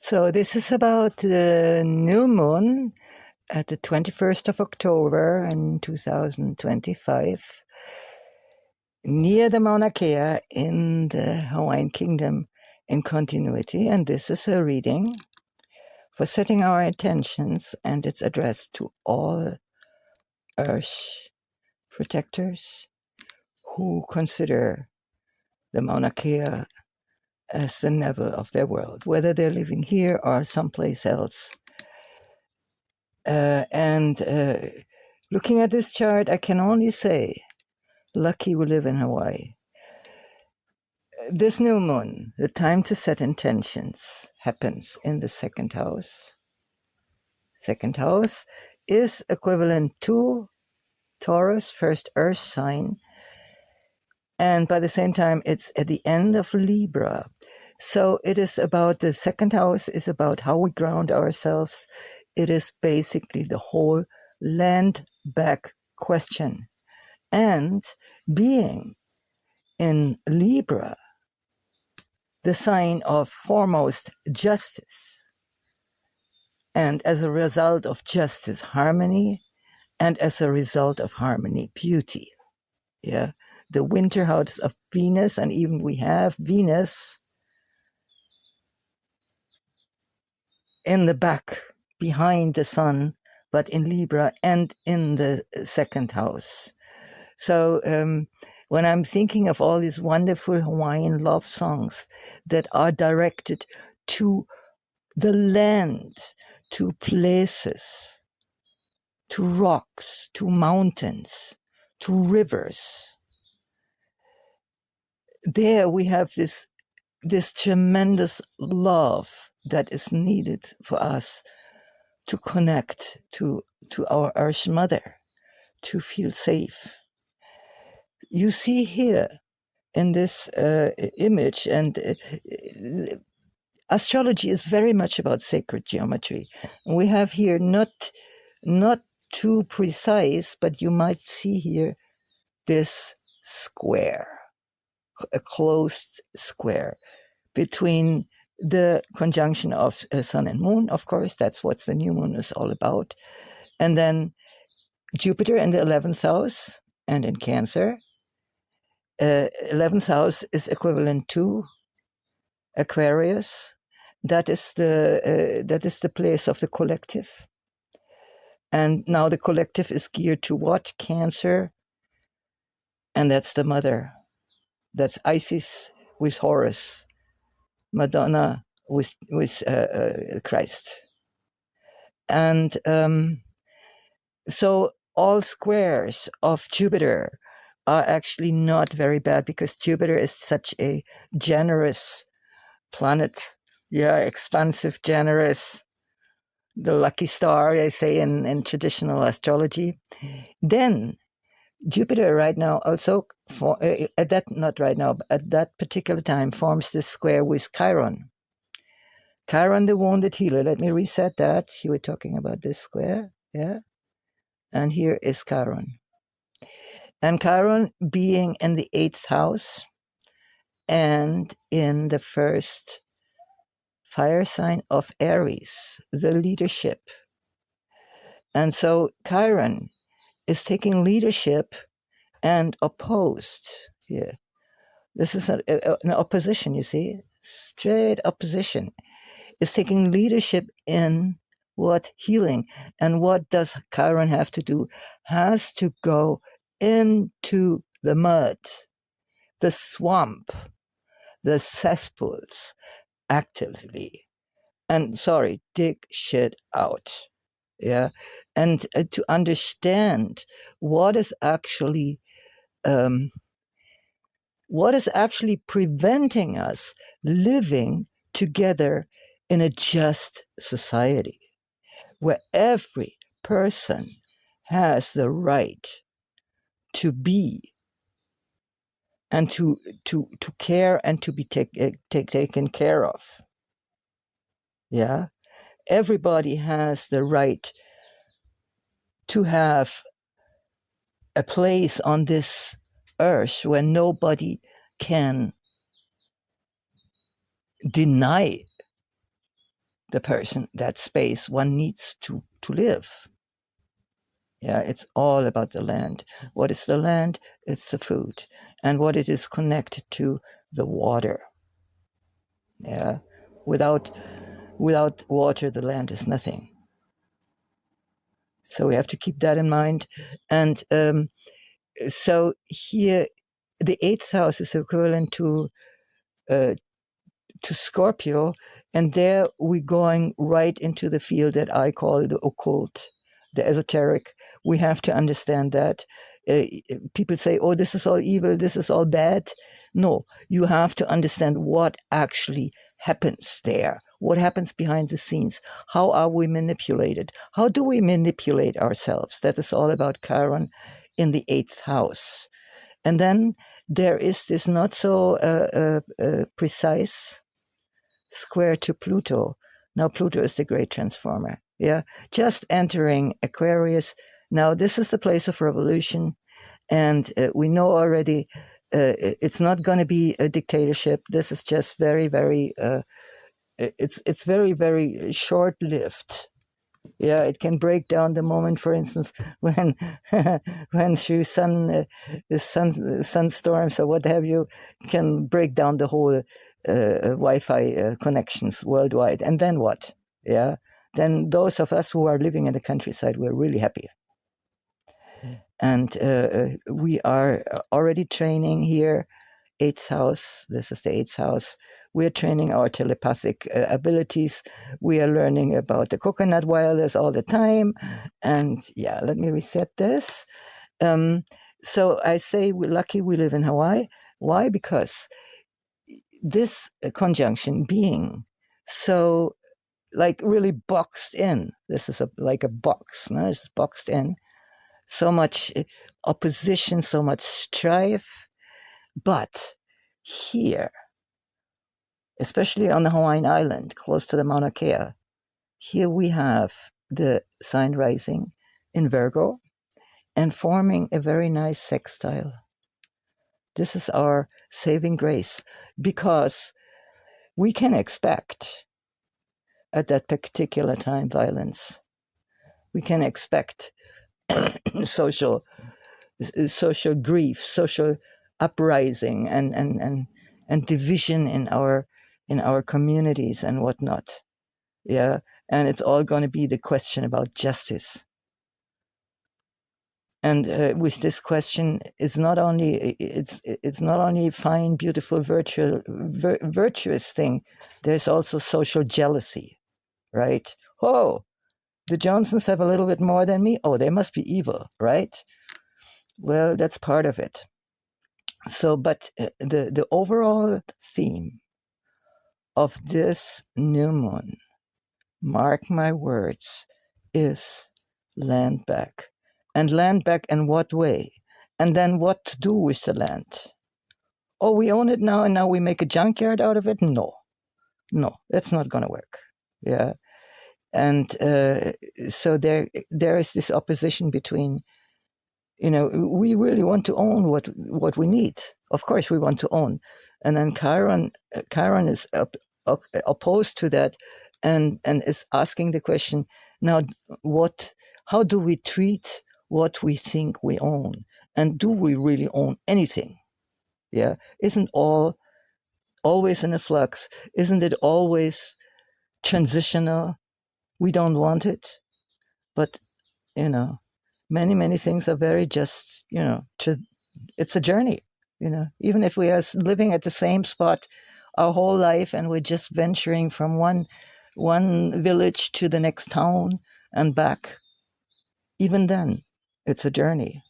So this is about the new moon at the 21st of October in 2025 near the Mauna Kea in the Hawaiian Kingdom in continuity. And this is a reading for setting our intentions, and it's addressed to all Earth protectors who consider the Mauna Kea as the level of their world, whether they're living here or someplace else. Looking at this chart, I can only say, lucky we live in Hawaii. This new moon, the time to set intentions, happens in the second house. Second house is equivalent to Taurus, first earth sign, and by the same time, it's at the end of Libra. So it is about, the second house is about how we ground ourselves. It is basically the whole land back question. And being in Libra, the sign of foremost justice, and as a result of justice, harmony, and as a result of harmony, beauty. Yeah, the winter house of Venus, and even we have Venus in the back behind the sun, but in Libra and in the second house. So when I'm thinking of all these wonderful Hawaiian love songs that are directed to the land, to places, to rocks, to mountains, to rivers, there we have this tremendous love that is needed for us to connect to our Earth Mother, to feel safe. You see here in this image, and astrology is very much about sacred geometry. And we have here not too precise, but you might see here this square, a closed square between the conjunction of sun and moon. Of course, that's what the new moon is all about. And then Jupiter in the 11th house and in Cancer. 11th house is equivalent to Aquarius. That is the place of the collective. And now the collective is geared to what? Cancer. And that's the mother. That's Isis with Horus, Madonna with Christ. And so all squares of Jupiter are actually not very bad, because Jupiter is such a generous planet. Yeah, expansive, generous, the lucky star, they say in traditional astrology. Then Jupiter right now also, at that particular time, forms this square with Chiron. Chiron, the wounded healer. Let me reset that. You were talking about this square, yeah? And here is Chiron. And Chiron being in the 8th house and in the first fire sign of Aries, the leadership. And so Chiron is taking leadership and opposed here. This is an opposition, you see, straight opposition. Is taking leadership in what? Healing. And what does Chiron have to do? Has to go into the mud, the swamp, the cesspools actively. And dig shit out. Yeah. And to understand what is actually preventing us living together in a just society, where every person has the right to be and to care and to be taken care of. Yeah, everybody has the right to have a place on this earth where nobody can deny the person, that space one needs to live. Yeah, it's all about the land. What is the land? It's the food. And what it is connected to, the water. Yeah. Without water, the land is nothing. So we have to keep that in mind. And so here, the eighth house is equivalent to Scorpio, and there we're going right into the field that I call the occult, the esoteric. We have to understand that. People say, oh, this is all evil, this is all bad. No, you have to understand what actually happens there, what happens behind the scenes. How are we manipulated? How do we manipulate ourselves? That is all about Chiron in the eighth house. And then there is this not so precise square to Pluto. Now Pluto is the great transformer. Yeah, just entering Aquarius. Now this is the place of revolution, and we know already it's not going to be a dictatorship. This is just very, very. It's very, very short lived. Yeah, it can break down the moment, for instance, when when through sunstorms or what have you, can break down the whole Wi-Fi connections worldwide. And then what? Yeah, then those of us who are living in the countryside, we're really happy. And we are already training here. Eighth house. This is the eighth house. We're training our telepathic abilities. We are learning about the coconut wireless all the time. And yeah, let me reset this. So I say we're lucky we live in Hawaii. Why? Because this conjunction being so like really boxed in. This is like a box. No? It's boxed in. So much opposition, so much strife. But here, especially on the Hawaiian island, close to the Mauna Kea, here we have the sign rising in Virgo and forming a very nice sextile. This is our saving grace, because we can expect at that particular time violence. We can expect social grief, social uprising, and division in our communities and whatnot. Yeah, and it's all going to be the question about justice. And with this question, it's not only fine, beautiful, virtuous thing. There's also social jealousy, right? Oh, the Johnsons have a little bit more than me. Oh, they must be evil, right? Well, that's part of it. So, but the overall theme of this new moon, mark my words, is land back. And land back in what way? And then what to do with the land? Oh, we own it now and now we make a junkyard out of it? No, that's not going to work. Yeah. And so there is this opposition between, we really want to own what we need. Of course, we want to own. And then Chiron is opposed to that and is asking the question, now, how do we treat what we think we own? And do we really own anything? Yeah. Isn't always in a flux? Isn't it always transitional? We don't want it. But, many, many things are very just, it's a journey, even if we are living at the same spot our whole life and we're just venturing from one village to the next town and back. Even then, it's a journey.